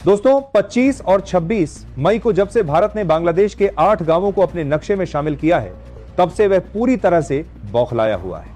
दोस्तों 25 और 26 मई को जब से भारत ने बांग्लादेश के 8 गांवों को अपने नक्शे में शामिल किया है, तब से वह पूरी तरह से बौखलाया हुआ है।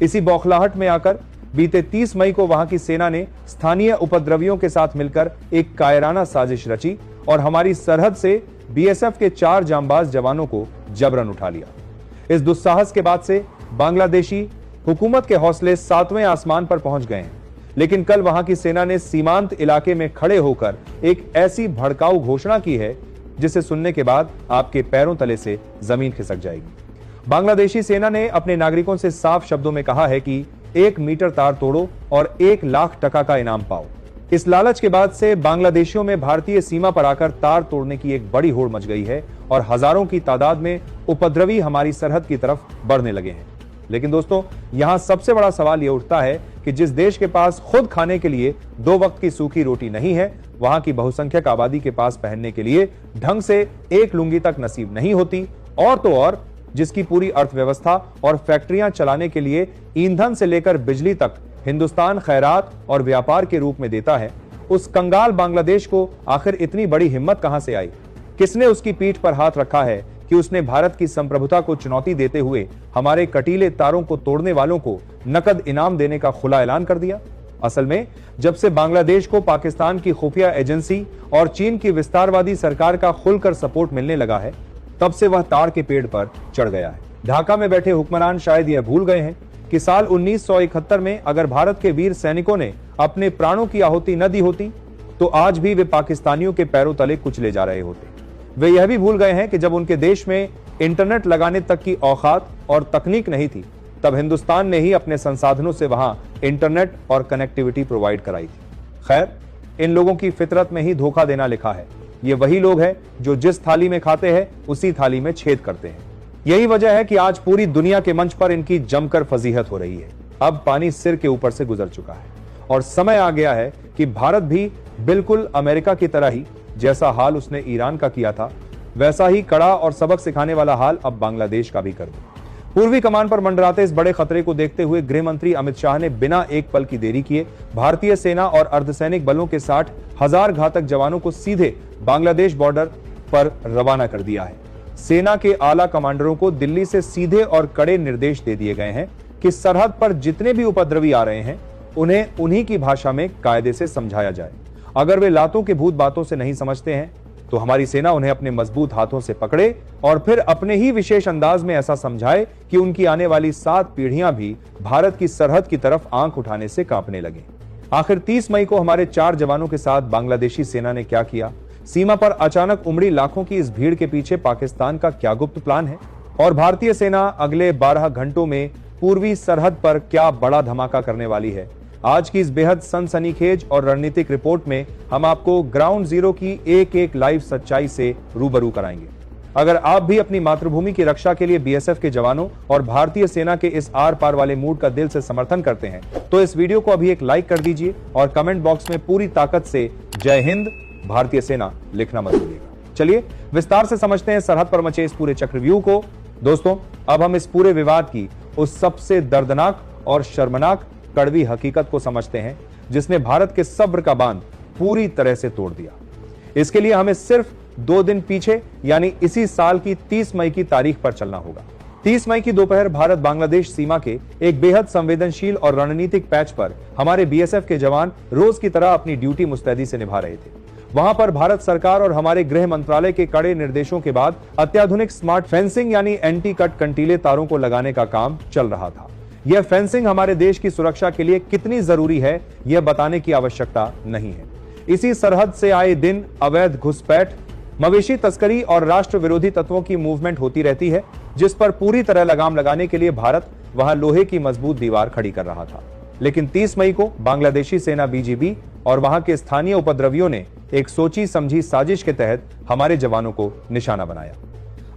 इसी बौखलाहट में आकर बीते 30 मई को वहां की सेना ने स्थानीय उपद्रवियों के साथ मिलकर एक कायराना साजिश रची और हमारी सरहद से बीएसएफ के 4 जांबाज जवानों को जबरन उठा लिया। इस दुस्साहस के बाद से बांग्लादेशी हुकूमत के हौसले 7वें आसमान पर पहुंच गए हैं, लेकिन कल वहां की सेना ने सीमांत इलाके में खड़े होकर एक ऐसी भड़काऊ घोषणा की है जिसे सुनने के बाद आपके पैरों तले से जमीन खिसक जाएगी। बांग्लादेशी सेना ने अपने नागरिकों से साफ शब्दों में कहा है कि 1 मीटर तार तोड़ो और 1 लाख टका का इनाम पाओ। इस लालच के बाद से बांग्लादेशियों में भारतीय सीमा पर आकर तार तोड़ने की एक बड़ी होड़ मच गई है और हजारों की तादाद में उपद्रवी हमारी सरहद की तरफ बढ़ने लगे हैं। लेकिन दोस्तों, यहां सबसे बड़ा सवाल यह उठता है कि जिस देश के पास खुद खाने के लिए 2 वक्त की सूखी रोटी नहीं है, वहां की बहुसंख्यक आबादी के पास पहनने के लिए ढंग से एक लुंगी तक नसीब नहीं होती, और तो और जिसकी पूरी अर्थव्यवस्था और फैक्ट्रियां चलाने के लिए ईंधन से लेकर बिजली तक हिंदुस्तान खैरात और व्यापार के रूप में देता है, उस कंगाल बांग्लादेश को आखिर इतनी बड़ी हिम्मत कहां से आई? किसने उसकी पीठ पर हाथ रखा है कि उसने भारत की संप्रभुता को चुनौती देते हुए हमारे कटीले तारों को तोड़ने वालों को नकद इनाम देने का खुला ऐलान कर दिया? असल में जब से बांग्लादेश को पाकिस्तान की खुफिया एजेंसी और चीन की विस्तारवादी सरकार का खुलकर सपोर्ट मिलने लगा है, तब से वह ताड़ के पेड़ पर चढ़ गया है। ढाका में बैठे हुक्मरान शायद यह भूल गए हैं कि साल 1971 में अगर भारत के वीर सैनिकों ने अपने प्राणों की आहुति न दी होती, तो आज भी वे पाकिस्तानियों के पैरों तले कुचले जा रहे होते। वे यह भी भूल गए हैं कि जब उनके देश में इंटरनेट लगाने तक की औकात और तकनीक नहीं थी, तब हिंदुस्तान ने ही अपने संसाधनों से वहां इंटरनेट और कनेक्टिविटी प्रोवाइड कराई थी। खैर, इन लोगों की फितरत में ही धोखा देना लिखा है। ये वही लोग हैं जो जिस थाली में खाते हैं उसी थाली में छेद करते हैं। यही वजह है कि आज पूरी दुनिया के मंच पर इनकी जमकर फजीहत हो रही है। अब पानी सिर के ऊपर से गुजर चुका है और समय आ गया है कि भारत भी बिल्कुल अमेरिका की तरह ही, जैसा हाल उसने ईरान का किया था, वैसा ही कड़ा और सबक सिखाने वाला हाल अब बांग्लादेश का भी कर दे। पूर्वी कमान पर मंडराते इस बड़े खतरे को देखते हुए गृह मंत्री अमित शाह ने बिना एक पल की देरी किए भारतीय सेना और अर्धसैनिक बलों के 60,000 घातक जवानों को सीधे बांग्लादेश बॉर्डर पर रवाना कर दिया है। सेना के आला कमांडरों को दिल्ली से सीधे और कड़े निर्देश दे दिए गए हैं कि सरहद पर जितने भी उपद्रवी आ रहे हैं, उन्हें उन्हीं की भाषा में कायदे से समझाया जाए। अगर वे लातों के भूत बातों से नहीं समझते हैं, तो हमारी सेना उन्हें अपने मजबूत हाथों से पकड़े और फिर अपने ही विशेष अंदाज में ऐसा समझाए कि उनकी आने वाली 7 पीढ़ियां भी भारत की सरहद की तरफ आंख उठाने से कांपने लगे। आखिर 30 मई को हमारे 4 जवानों के साथ बांग्लादेशी सेना ने क्या किया? सीमा पर अचानक उमड़ी लाखों की इस भीड़ के पीछे पाकिस्तान का क्या गुप्त प्लान है? और भारतीय सेना अगले 12 घंटों में पूर्वी सरहद पर क्या बड़ा धमाका करने वाली है? आज की इस बेहद सनसनीखेज और रणनीतिक रिपोर्ट में हम आपको ग्राउंड जीरो की एक लाइव सच्चाई से रूबरू कराएंगे। अगर आप भी अपनी मातृभूमि की रक्षा के लिए बीएसएफ के जवानों और भारतीय सेना के इस आर पार वाले मूड का दिल से समर्थन करते हैं, तो इस वीडियो को अभी एक लाइक कर दीजिए और कमेंट बॉक्स में पूरी ताकत से जय हिंद भारतीय सेना लिखना मत भूलिएगा। चलिए विस्तार से समझते हैं सरहद पर मचे इस पूरे चक्रव्यूह को। दोस्तों, अब हम इस पूरे विवाद की उस सबसे दर्दनाक और शर्मनाक कड़वी हकीकत को समझते हैं जिसने भारत के सब्र का बांध पूरी तरह से तोड़ दिया। इसके लिए हमें सिर्फ 2 दिन पीछे यानी इसी साल की 30 मई की तारीख पर चलना होगा। 30 मई की दोपहर भारत बांग्लादेश सीमा के एक बेहद संवेदनशील और रणनीतिक पैच पर हमारे बीएसएफ के जवान रोज की तरह अपनी ड्यूटी मुस्तैदी से निभा रहे थे। वहां पर भारत सरकार और हमारे गृह मंत्रालय के कड़े निर्देशों के बाद अत्याधुनिक स्मार्ट फेंसिंग यानी एंटी कट कंटीले तारों को लगाने का काम चल रहा था। यह फेंसिंग हमारे देश की सुरक्षा के लिए कितनी जरूरी है, यह बताने की आवश्यकता नहीं है। इसी सरहद से आए दिन अवैध घुसपैठ, मवेशी तस्करी और राष्ट्र विरोधी तत्वों की मूवमेंट होती रहती है, जिस पर पूरी तरह लगाम लगाने के लिए भारत वहां लोहे की मजबूत दीवार खड़ी कर रहा था। लेकिन 30 मई को बांग्लादेशी सेना बीजीबी और वहां के स्थानीय उपद्रवियों ने एक सोची समझी साजिश के तहत हमारे जवानों को निशाना बनाया।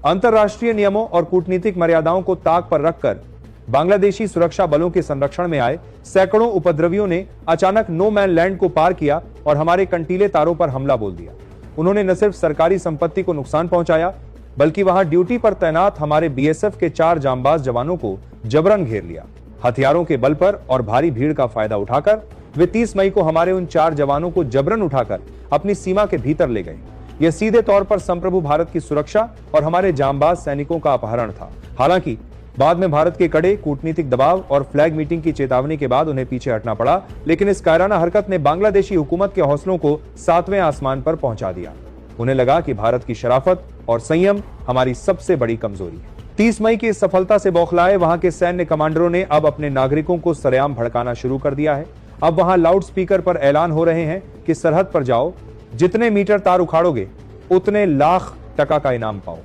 अंतरराष्ट्रीय नियमों और कूटनीतिक मर्यादाओं को ताक पर रखकर बांग्लादेशी सुरक्षा बलों के संरक्षण में आए सैकड़ों उपद्रवियों ने अचानक नो मैन लैंड को पार किया और हमारे कंटीले तारों पर हमला बोल दिया। उन्होंने न सिर्फ सरकारी संपत्ति को नुकसान पहुंचाया, बल्कि वहां ड्यूटी पर तैनात हमारे बीएसएफ के 4 जांबाज जवानों को जबरन घेर लिया। हथियारों के बल पर और भारी भीड़ का फायदा उठाकर वे 30 मई को हमारे उन 4 जवानों को जबरन उठाकर अपनी सीमा के भीतर ले गए। यह सीधे तौर पर संप्रभु भारत की सुरक्षा और हमारे जांबाज सैनिकों का अपहरण था। हालांकि बाद में भारत के कड़े कूटनीतिक दबाव और फ्लैग मीटिंग की चेतावनी के बाद उन्हें पीछे हटना पड़ा, लेकिन इस कायराना हरकत ने बांग्लादेशी हुकूमत के हौसलों को 7वें आसमान पर पहुंचा दिया। उन्हें लगा कि भारत की शराफत और संयम हमारी सबसे बड़ी कमजोरी है। 30 मई की इस सफलता से बौखलाए वहां के सैन्य कमांडरों ने अब अपने नागरिकों को सरेआम भड़काना शुरू कर दिया है। अब वहां लाउड स्पीकर पर ऐलान हो रहे हैं कि सरहद पर जाओ, जितने मीटर तार उखाड़ोगे उतने लाख टका का इनाम पाओ।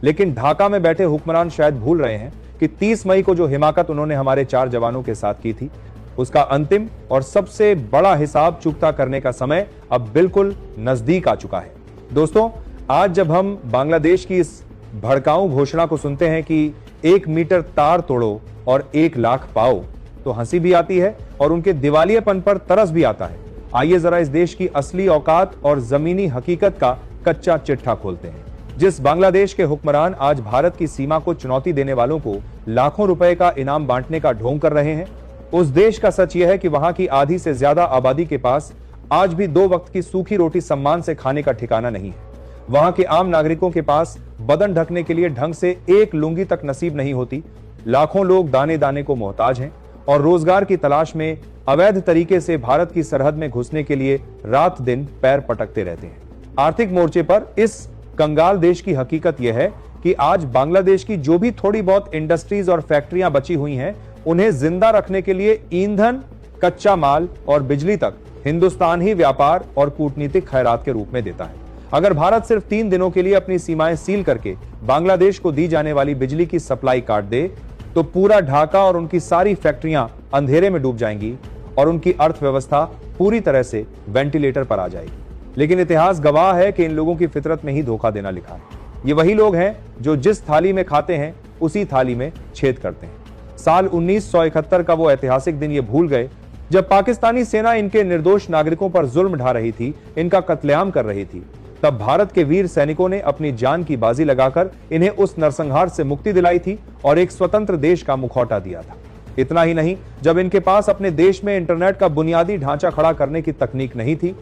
लेकिन ढाका में बैठे हुक्मरान शायद भूल रहे हैं कि 30 मई को जो हिमाकत उन्होंने हमारे 4 जवानों के साथ की थी, उसका अंतिम और सबसे बड़ा हिसाब चुकता करने का समय अब बिल्कुल नजदीक आ चुका है। दोस्तों, आज जब हम बांग्लादेश की इस भड़काऊ घोषणा को सुनते हैं कि 1 मीटर तार तोड़ो और 1 लाख पाओ, तो हंसी भी आती है और उनके दिवालियेपन पर तरस भी आता है। आइए जरा इस देश की असली औकात और जमीनी हकीकत का कच्चा चिट्ठा खोलते हैं। जिस बांग्लादेश के हुक्मरान आज भारत की सीमा को चुनौती देने वालों को लाखों रुपए का इनाम बांटने का ढोंग कर रहे हैं, उस देश का सच यह है कि वहां की आधी से ज्यादा आबादी के पास आज भी 2 वक्त की सूखी रोटी सम्मान से खाने का ठिकाना नहीं है। वहां के आम नागरिकों के पास बदन ढकने के लिए ढंग से 1 लुंगी तक नसीब नहीं होती। लाखों लोग दाने दाने को मोहताज हैं और रोजगार की तलाश में अवैध तरीके से भारत की सरहद में घुसने के लिए रात दिन पैर पटकते रहते हैं। आर्थिक मोर्चे पर इस कंगाल देश की हकीकत यह है कि आज बांग्लादेश की जो भी थोड़ी बहुत इंडस्ट्रीज और फैक्ट्रियां बची हुई हैं, उन्हें जिंदा रखने के लिए ईंधन, कच्चा माल और बिजली तक हिंदुस्तान ही व्यापार और कूटनीतिक खैरात के रूप में देता है। अगर भारत सिर्फ 3 दिनों के लिए अपनी सीमाएं सील करके बांग्लादेश को दी जाने वाली बिजली की सप्लाई काट दे, तो पूरा ढाका और उनकी सारी फैक्ट्रियां अंधेरे में डूब जाएंगी और उनकी अर्थव्यवस्था पूरी तरह से वेंटिलेटर पर आ जाएगी। लेकिन इतिहास गवाह है कि इन लोगों की फितरत में ही धोखा देना लिखा है। ये वही लोग हैं जो जिस थाली में खाते हैं उसी थाली में छेद करते हैं। साल 1971 का वो ऐतिहासिक दिन ये भूल गए जब पाकिस्तानी सेना इनके निर्दोष नागरिकों पर जुल्म ढा रही थी, इनका कत्लेआम कर रही थी। तब भारत के वीर सैनिकों ने अपनी जान की बाजी लगाकर इन्हें उस नरसंहार से मुक्ति दिलाई थी और एक स्वतंत्र देश का मुखौटा दिया था। इतना ही नहीं, जब इनके पास अपने देश में इंटरनेट का बुनियादी ढांचा खड़ा करने की तकनीक नहीं थी,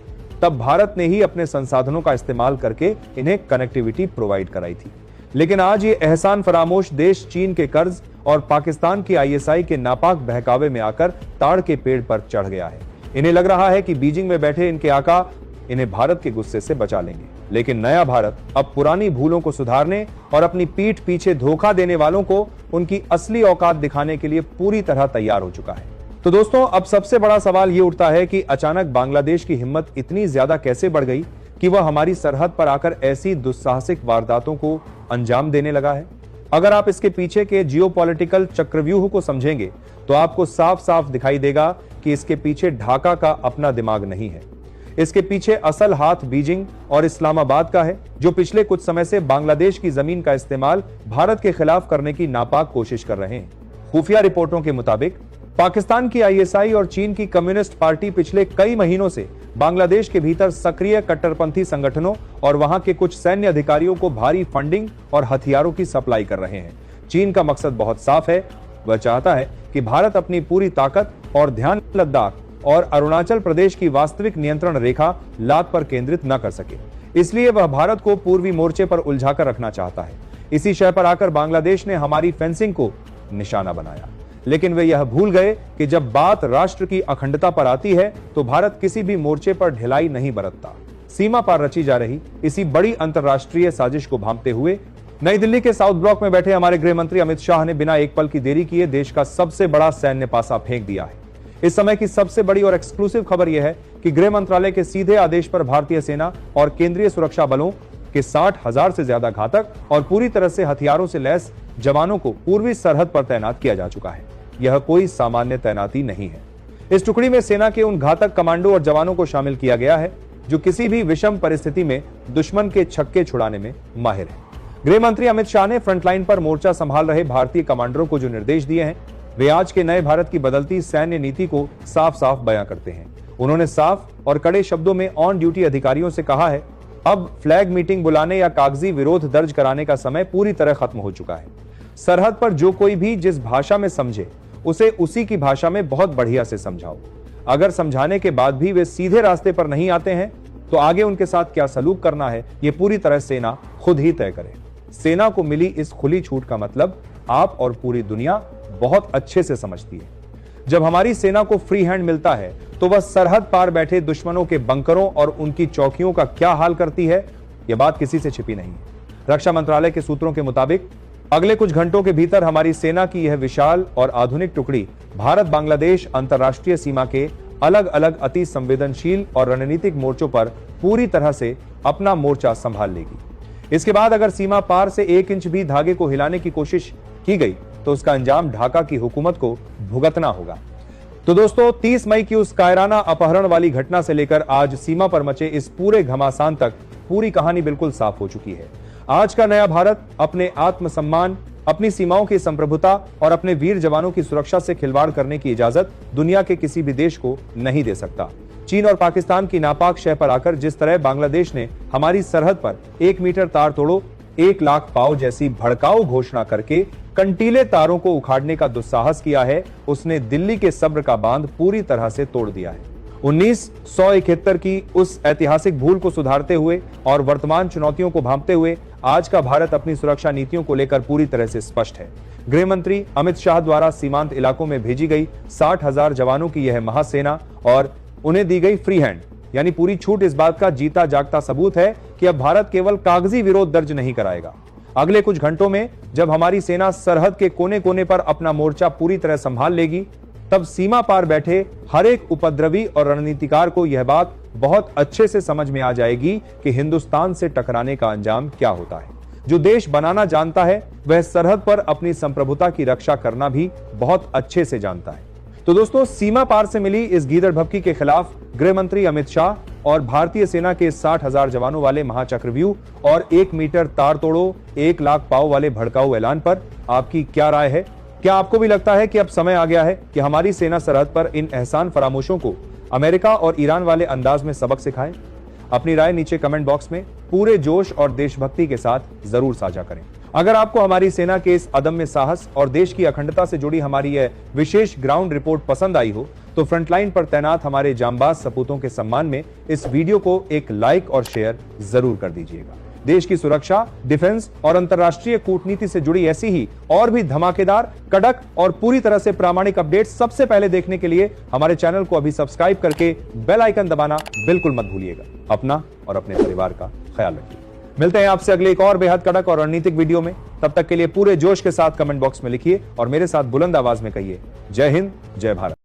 तब भारत ने ही अपने संसाधनों का इस्तेमाल करके इन्हें कनेक्टिविटी प्रोवाइड कराई थी। लेकिन आज ये एहसान फरामोश देश चीन के कर्ज और पाकिस्तान की ISI के नापाक बहकावे में आकर ताड़ के पेड़ पर चढ़ गया है। इन्हें लग रहा है कि बीजिंग में बैठे इनके आका इन्हें भारत के गुस्से से बचा लेंगे, लेकिन नया भारत अब पुरानी भूलों को सुधारने और अपनी पीठ पीछे धोखा देने वालों को उनकी असली औकात दिखाने के लिए पूरी तरह तैयार हो चुका है। तो दोस्तों, अब सबसे बड़ा सवाल ये उठता है कि अचानक बांग्लादेश की हिम्मत इतनी ज्यादा कैसे बढ़ गई कि वह हमारी सरहद पर आकर ऐसी दुस्साहसिक वारदातों को अंजाम देने लगा है। अगर आप इसके पीछे के जियोपॉलिटिकल चक्रव्यूह को समझेंगे तो आपको साफ साफ दिखाई देगा कि इसके पीछे ढाका का अपना दिमाग नहीं है। इसके पीछे असल हाथ बीजिंग और इस्लामाबाद का है, जो पिछले कुछ समय से बांग्लादेश की जमीन का इस्तेमाल भारत के खिलाफ करने की नापाक कोशिश कर रहे हैं। खुफिया रिपोर्टों के मुताबिक पाकिस्तान की ISI और चीन की कम्युनिस्ट पार्टी पिछले कई महीनों से बांग्लादेश के भीतर सक्रिय कट्टरपंथी संगठनों और वहां के कुछ सैन्य अधिकारियों को भारी फंडिंग और हथियारों की सप्लाई कर रहे हैं। चीन का मकसद बहुत साफ है, वह चाहता है कि भारत अपनी पूरी ताकत और ध्यान लद्दाख और अरुणाचल प्रदेश की वास्तविक नियंत्रण रेखा लात पर केंद्रित न कर सके। इसलिए वह भारत को पूर्वी मोर्चे पर उलझाकर रखना चाहता है। इसी शय पर आकर बांग्लादेश ने हमारी फेंसिंग को निशाना बनाया, लेकिन वे यह भूल गए कि जब बात राष्ट्र की अखंडता पर आती है तो भारत किसी भी मोर्चे पर ढिलाई नहीं बरतता। सीमा पार रची जा रही इसी बड़ी अंतर्राष्ट्रीय साजिश को भांपते हुए नई दिल्ली के साउथ ब्लॉक में बैठे हमारे गृह मंत्री अमित शाह ने बिना एक पल की देरी किए देश का सबसे बड़ा सैन्य पासा फेंक दिया है। इस समय की सबसे बड़ी और एक्सक्लूसिव खबर यह है कि गृह मंत्रालय के सीधे आदेश पर भारतीय सेना और केंद्रीय सुरक्षा बलों के 60,000 से ज्यादा घातक और पूरी तरह से हथियारों से लैस जवानों को पूर्वी सरहद पर तैनात किया जा चुका है। यह कोई सामान्य तैनाती नहीं है। इस टुकड़ी में सेना के उन घातक कमांडो और जवानों को शामिल किया गया है जो किसी भी विषम परिस्थिति में दुश्मन के छक्के छुड़ाने में माहिर है। गृह मंत्री अमित शाह ने फ्रंटलाइन पर मोर्चा संभाल रहे भारतीय कमांडरों को जो निर्देश दिए हैं, वे आज के नए भारत की बदलती सैन्य नीति को साफ साफ बयां करते हैं। उन्होंने साफ और कड़े शब्दों में ऑन ड्यूटी अधिकारियों से कहा है, अब फ्लैग मीटिंग बुलाने या कागजी विरोध दर्ज कराने का समय पूरी तरह खत्म हो चुका है। सरहद पर जो कोई भी जिस भाषा में समझे उसे उसी की भाषा में बहुत बढ़िया से समझाओ। अगर समझाने के बाद भी वे सीधे रास्ते पर नहीं आते हैं तो आगे उनके साथ क्या सलूक करना है यह पूरी तरह सेना खुद ही तय करे। सेना को मिली इस खुली छूट का मतलब आप और पूरी दुनिया बहुत अच्छे से समझती है। जब हमारी सेना को फ्री हैंड मिलता है तो वह सरहद पार बैठे दुश्मनों के बंकरों और उनकी चौकियों का क्या हाल करती है, यह बात किसी से छिपी नहीं है। रक्षा मंत्रालय के सूत्रों के मुताबिक अगले कुछ घंटों के भीतर हमारी सेना की यह विशाल और आधुनिक टुकड़ी भारत बांग्लादेश अंतर्राष्ट्रीय सीमा के अलग अलग अति संवेदनशील और रणनीतिक मोर्चों पर पूरी तरह से अपना मोर्चा संभाल लेगी। इसके बाद अगर सीमा पार से 1 इंच भी धागे को हिलाने की कोशिश की गई तो उसका अंजाम ढाका की हुकूमत को भुगतना होगा। तो दोस्तों, 30 मई की उस कायराना अपहरण वाली घटना से लेकर आज सीमा पर मचे इस पूरे घमासान तक पूरी कहानी बिल्कुल साफ हो चुकी है। आज का नया भारत अपने आत्मसम्मान, अपनी सीमाओं की संप्रभुता और अपने वीर जवानों की सुरक्षा से खिलवाड़ करने की इजाजत दुनिया के किसी भी देश को नहीं दे सकता। चीन और पाकिस्तान की नापाक शह पर आकर जिस तरह बांग्लादेश ने हमारी सरहद पर 1 मीटर तार तोड़ो 1 लाख पाव जैसी भड़काऊ घोषणा करके कंटीले तारों को उखाड़ने का दुस्साहस किया है, उसने दिल्ली के सब्र का बांध पूरी तरह से तोड़ दिया है। 1971 की उस ऐतिहासिक भूल को सुधारते हुए और वर्तमान चुनौतियों को भांपते हुए आज का भारत अपनी सुरक्षा नीतियों को लेकर पूरी तरह से स्पष्ट है। गृह मंत्री अमित शाह द्वारा सीमांत इलाकों में भेजी गई 60,000 जवानों की यह महासेना और उन्हें दी गई फ्री हैंड यानी पूरी छूट इस बात का जीता जागता सबूत है कि अब भारत केवल कागजी विरोध दर्ज नहीं कराएगा। अगले कुछ घंटों में जब हमारी सेना सरहद के कोने कोने पर अपना मोर्चा पूरी तरह संभाल लेगी, तब सीमा पार बैठे हर एक उपद्रवी और रणनीतिकार को यह बात बहुत अच्छे से समझ में आ जाएगी कि हिंदुस्तान से टकराने का अंजाम क्या होता है। जो देश बनाना जानता है वह सरहद पर अपनी संप्रभुता की रक्षा करना भी बहुत अच्छे से जानता है। तो दोस्तों, सीमा पार से मिली इस गीदड़ भभकी के खिलाफ गृह मंत्री अमित शाह और भारतीय सेना के 60,000 जवानों वाले महाचक्रव्यूह और 1 मीटर तार तोड़ो 1 लाख पाव वाले भड़काऊ ऐलान पर आपकी क्या राय है? क्या आपको भी लगता है कि अब समय आ गया है कि हमारी सेना सरहद पर इन एहसान फरामोशों को अमेरिका और ईरान वाले अंदाज में सबक सिखाए? अपनी राय नीचे कमेंट बॉक्स में पूरे जोश और देशभक्ति के साथ जरूर साझा करें। अगर आपको हमारी सेना के इस अदम्य साहस और देश की अखंडता से जुड़ी हमारी यह विशेष ग्राउंड रिपोर्ट पसंद आई हो तो फ्रंटलाइन पर तैनात हमारे जांबाज सपूतों के सम्मान में इस वीडियो को एक लाइक और शेयर जरूर कर दीजिएगा। देश की सुरक्षा, डिफेंस और अंतर्राष्ट्रीय कूटनीति से जुड़ी ऐसी ही और भी धमाकेदार, कड़क और पूरी तरह से प्रामाणिक अपडेट सबसे पहले देखने के लिए हमारे चैनल को अभी सब्सक्राइब करके बेल आइकन दबाना बिल्कुल मत भूलिएगा। अपना और अपने परिवार का ख्याल रखिए। मिलते हैं आपसे अगले एक और बेहद कड़क और रणनीतिक वीडियो में। तब तक के लिए पूरे जोश के साथ कमेंट बॉक्स में लिखिए और मेरे साथ बुलंद आवाज में कहिए, जय हिंद, जय भारत।